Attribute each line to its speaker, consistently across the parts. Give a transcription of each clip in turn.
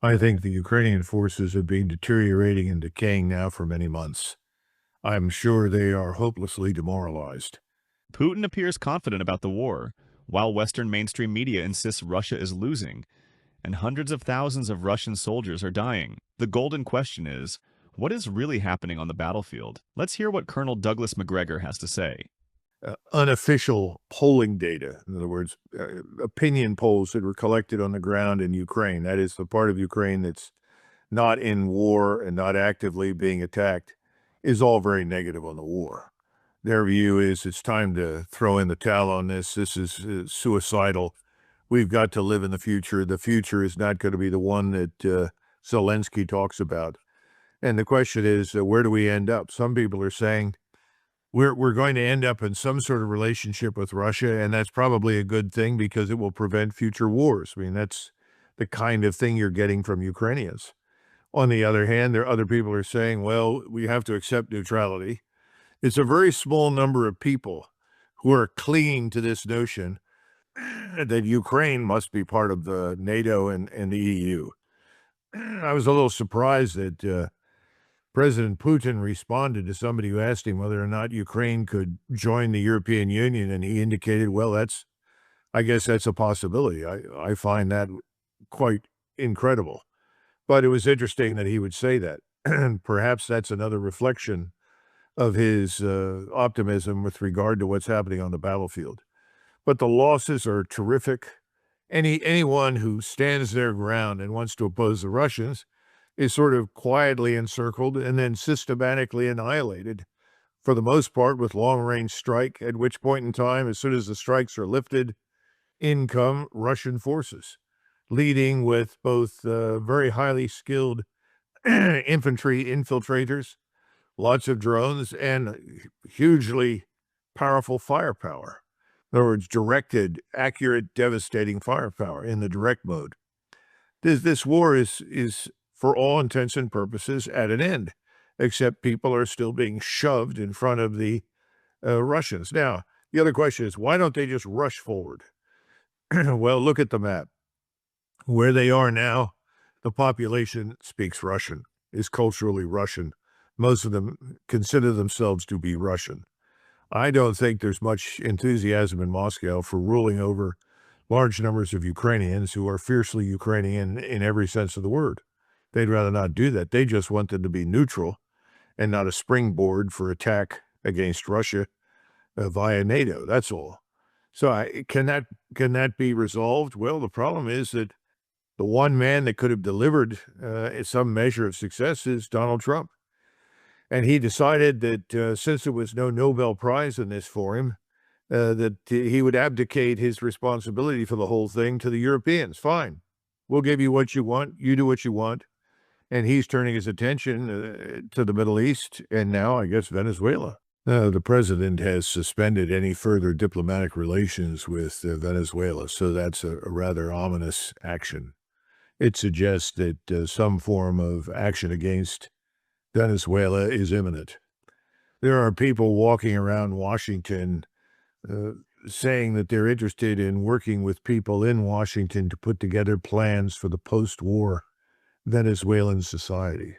Speaker 1: I think the Ukrainian forces have been deteriorating and decaying now for many months. I'm sure they are hopelessly demoralized.
Speaker 2: Putin appears confident about the war, while Western mainstream media insists Russia is losing, and hundreds of thousands of Russian soldiers are dying. The golden question is, what is really happening on the battlefield? Let's hear what Colonel Douglas McGregor has to say.
Speaker 1: Unofficial polling data, in other words, opinion polls that were collected on the ground in Ukraine, that is the part of Ukraine that's not in war and not actively being attacked, is all very negative on the war. Their view is it's time to throw in the towel on this. This is suicidal. We've got to live in the future. The future is not going to be the one that Zelensky talks about. And the question is, where do we end up? Some people are saying we're going to end up in some sort of relationship with Russia, and that's probably a good thing because it will prevent future wars. I mean, that's the kind of thing you're getting from Ukrainians. On the other hand, there are other people who are saying, well, we have to accept neutrality. It's a very small number of people who are clinging to this notion that Ukraine must be part of the NATO and the EU. I was a little surprised that President Putin responded to somebody who asked him whether or not Ukraine could join the European Union, and he indicated, well, I guess that's a possibility. I find that quite incredible. But it was interesting that he would say that. Perhaps that's another reflection of his optimism with regard to what's happening on the battlefield. But the losses are terrific. Anyone who stands their ground and wants to oppose the Russians is sort of quietly encircled and then systematically annihilated, for the most part, with long-range strike, at which point in time, as soon as the strikes are lifted, in come Russian forces, leading with both very highly skilled infantry infiltrators, lots of drones, and hugely powerful firepower. In other words, directed, accurate, devastating firepower in the direct mode. This war is, for all intents and purposes, at an end, except people are still being shoved in front of the Russians. Now, the other question is, why don't they just rush forward? Well, look at the map. Where they are now, the population speaks Russian, is culturally Russian. Most of them consider themselves to be Russian. I don't think there's much enthusiasm in Moscow for ruling over large numbers of Ukrainians who are fiercely Ukrainian in every sense of the word. They'd rather not do that. They just want them to be neutral and not a springboard for attack against Russia via NATO. That's all. So can that be resolved? Well, the problem is that the one man that could have delivered some measure of success is Donald Trump. And he decided that since there was no Nobel Prize in this for him, that he would abdicate his responsibility for the whole thing to the Europeans. Fine. We'll give you what you want. You do what you want. And he's turning his attention to the Middle East and now, I guess, Venezuela. The president has suspended any further diplomatic relations with Venezuela, so that's a rather ominous action. It suggests that some form of action against Venezuela is imminent. There are people walking around Washington saying that they're interested in working with people in Washington to put together plans for the post-war Venezuelan society.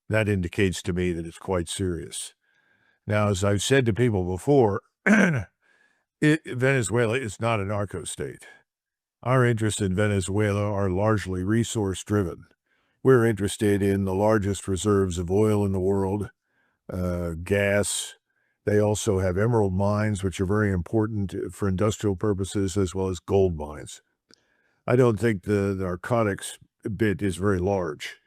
Speaker 1: That indicates to me that it's quite serious. Now, as I've said to people before, Venezuela is not a narco state. Our interests in Venezuela are largely resource-driven. We're interested in the largest reserves of oil in the world, gas. They also have emerald mines, which are very important for industrial purposes, as well as gold mines. I don't think the narcotics bit is very large.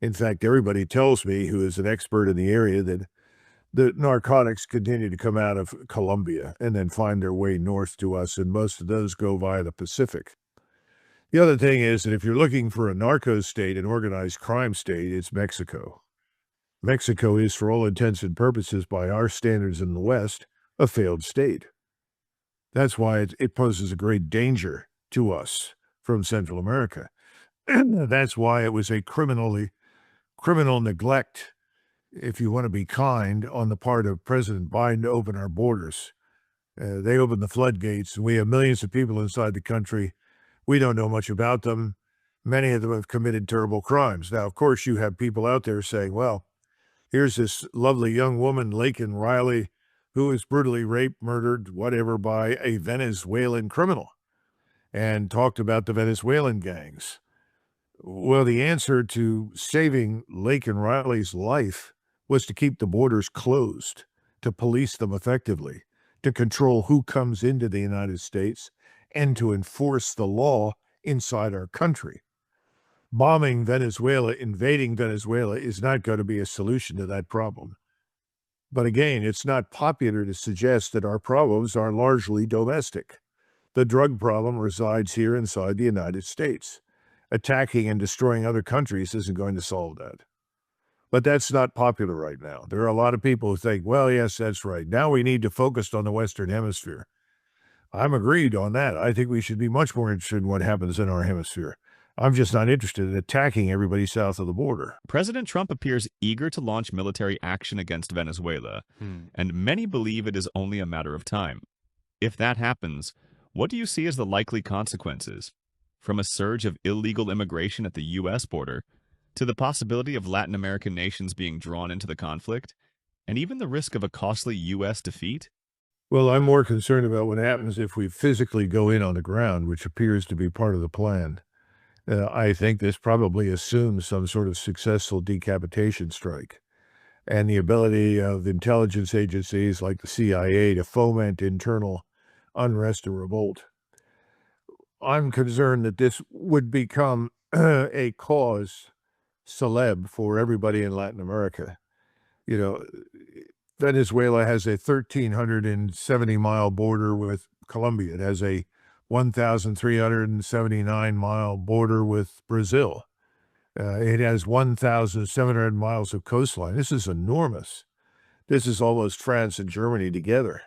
Speaker 1: In fact, everybody tells me, who is an expert in the area, that the narcotics continue to come out of Colombia and then find their way north to us, and most of those go via the Pacific. The other thing is that if you're looking for a narco state, an organized crime state, it's Mexico. Mexico is, for all intents and purposes, by our standards in the West, a failed state. That's why it poses a great danger to us from Central America. And that's why it was a criminal neglect, if you want to be kind, on the part of President Biden to open our borders. They opened the floodgates, and we have millions of people inside the country. We don't know much about them. Many of them have committed terrible crimes. Now, of course, you have people out there saying, well, here's this lovely young woman, Laken Riley, who was brutally raped, murdered, whatever, by a Venezuelan criminal, and talked about the Venezuelan gangs. Well, the answer to saving Laken Riley's life was to keep the borders closed, to police them effectively, to control who comes into the United States, and to enforce the law inside our country. Bombing Venezuela, invading Venezuela is not going to be a solution to that problem. But again, it's not popular to suggest that our problems are largely domestic. The drug problem resides here inside the United States. Attacking and destroying other countries isn't going to solve that. But that's not popular right now. There are a lot of people who think, well, yes, that's right. Now we need to focus on the Western Hemisphere. I'm agreed on that. I think we should be much more interested in what happens in our hemisphere. I'm just not interested in attacking everybody south of the border.
Speaker 2: President Trump appears eager to launch military action against Venezuela, and many believe it is only a matter of time. If that happens, what do you see as the likely consequences? From a surge of illegal immigration at the U.S. border, to the possibility of Latin American nations being drawn into the conflict, and even the risk of a costly U.S. defeat?
Speaker 1: Well, I'm more concerned about what happens if we physically go in on the ground, which appears to be part of the plan. I think this probably assumes some sort of successful decapitation strike and the ability of intelligence agencies like the CIA to foment internal unrest and revolt. I'm concerned that this would become a cause celeb for everybody in Latin America. You know, Venezuela has a 1,370-mile border with Colombia. It has a 1,379-mile border with Brazil. It has 1,700 miles of coastline. This is enormous. This is almost France and Germany together.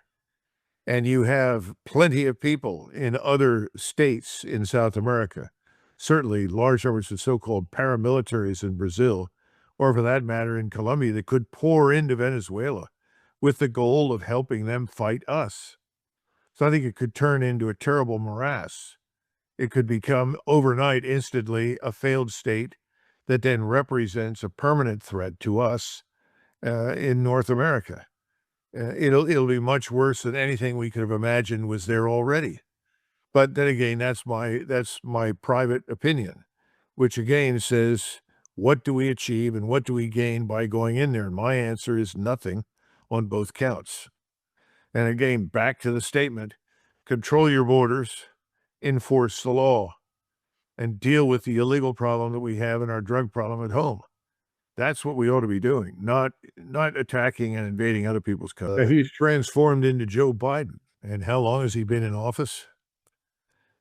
Speaker 1: And you have plenty of people in other states in South America, certainly large numbers of so-called paramilitaries in Brazil, or for that matter in Colombia, that could pour into Venezuela with the goal of helping them fight us. So I think it could turn into a terrible morass. It could become overnight, instantly, a failed state that then represents a permanent threat to us in North America. It'll be much worse than anything we could have imagined was there already. But then again, that's my private opinion, which again says, what do we achieve and what do we gain by going in there? And my answer is nothing on both counts. And again, back to the statement, control your borders, enforce the law, and deal with the illegal problem that we have in our drug problem at home. That's what we ought to be doing, not attacking and invading other people's countries. He's transformed into Joe Biden. And how long has he been in office?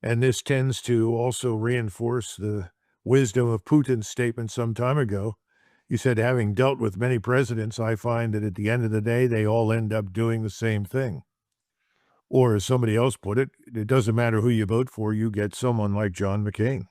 Speaker 1: And this tends to also reinforce the wisdom of Putin's statement some time ago. He said, having dealt with many presidents, I find that at the end of the day, they all end up doing the same thing. Or as somebody else put it, it doesn't matter who you vote for, you get someone like John McCain.